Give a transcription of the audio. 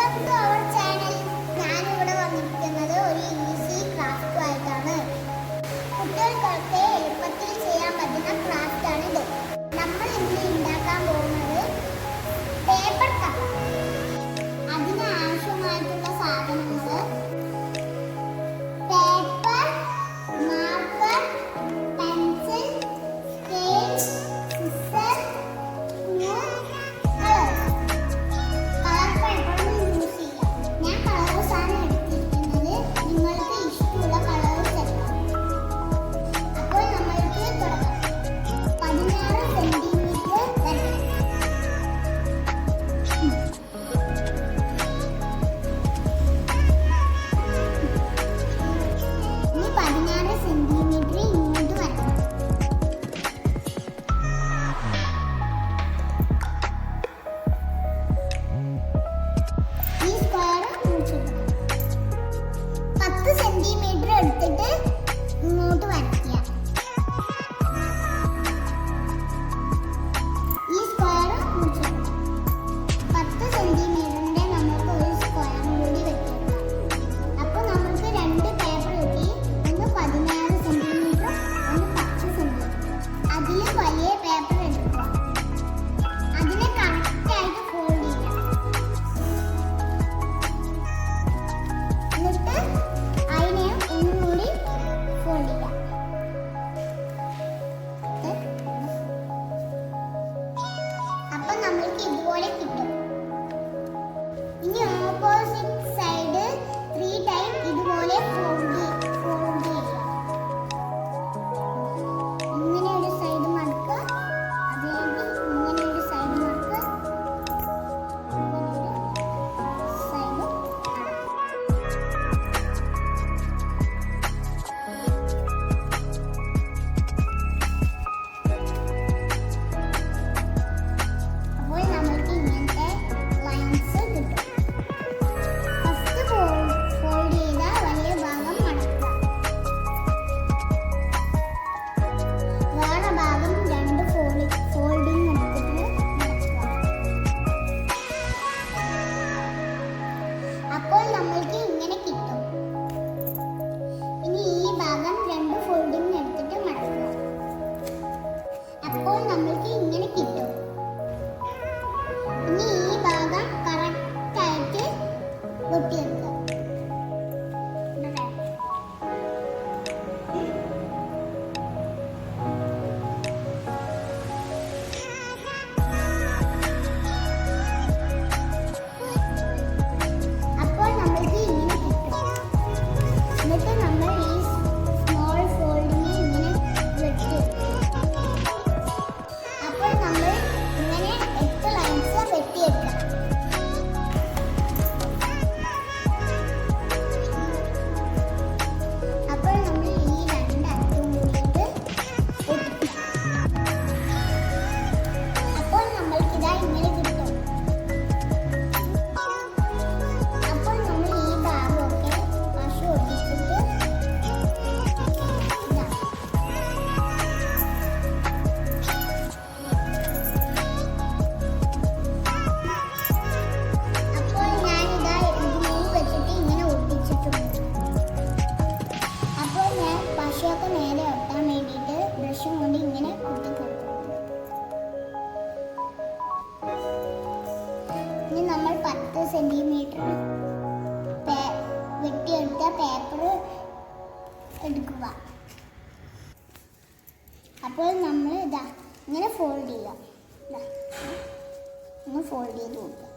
Welcome to our channel. ഞാനിവിടെ വന്നിരിക്കുന്നത് ഒരു ഈസി ക്രാഫ്റ്റുമായിട്ടാണ്. കുട്ടികൾക്കൊക്കെ എളുപ്പത്തിൽ ചെയ്യാൻ പറ്റുന്ന ക്രാഫ്റ്റാണിത്. നമ്മൾ ഇന്ന് ഉണ്ടാക്കാൻ പോകുന്നത് പേപ്പർ കവർ. അതിന് ആവശ്യമായിട്ടുള്ള സാധനങ്ങൾ paper, marker, pencil, scale, scissor, എടുത്തിട്ട് ഇങ്ങോട്ട് വരയ്ക്കുക. ഈ സ്ക്വയർ 10 സെന്റിമീറ്ററിന്റെ നമുക്ക് ഒരു സ്ക്വയറും കൂടി വെച്ചെടുക്കാം. അപ്പൊ നമുക്ക് രണ്ട് പേപ്പർ കിട്ടി. ഒന്ന് 16 സെന്റിമീറ്റർ, ഒന്ന് 10 സെന്റിമീറ്റർ. അതിൽ വലിയ പേപ്പർ എടുക്കുക. അതിനെ കറക്റ്റ് ആയിട്ട് ഫോൾഡ് ചെയ്യുക. എന്നിട്ട് അതിനെ ഒന്നുകൂടി ഫോൾഡ് ചെയ്യാം. അപ്പൊ നമ്മൾക്ക് ഇതുപോലെ കിട്ടും. ഇനി ഓപ്പോസിറ്റ് സൈഡ് 3 ടൈം ഇതുപോലെ ഫോൾഡ് ചെയ്യുക. ഇങ്ങനെ ഒരു സൈഡ് മടക്കുക, അതുകഴിഞ്ഞ് ഇങ്ങനെ ഒരു സൈഡ് മടക്കുക, സൈഡ് നേരെ ഒട്ടാൻ വേണ്ടിയിട്ട് ബ്രഷും കൊണ്ട് ഇങ്ങനെ കുത്തിക്കൊടുക്കും. ഇനി നമ്മൾ 10 സെന്റിമീറ്റർ വെട്ടിയെടുത്ത പേപ്പർ എടുക്കുക. അപ്പോൾ നമ്മൾ ഇതാ ഇങ്ങനെ ഫോൾഡ് ചെയ്യുക. ഇങ്ങനെ ഫോൾഡ് ചെയ്ത് കൊടുക്കുക.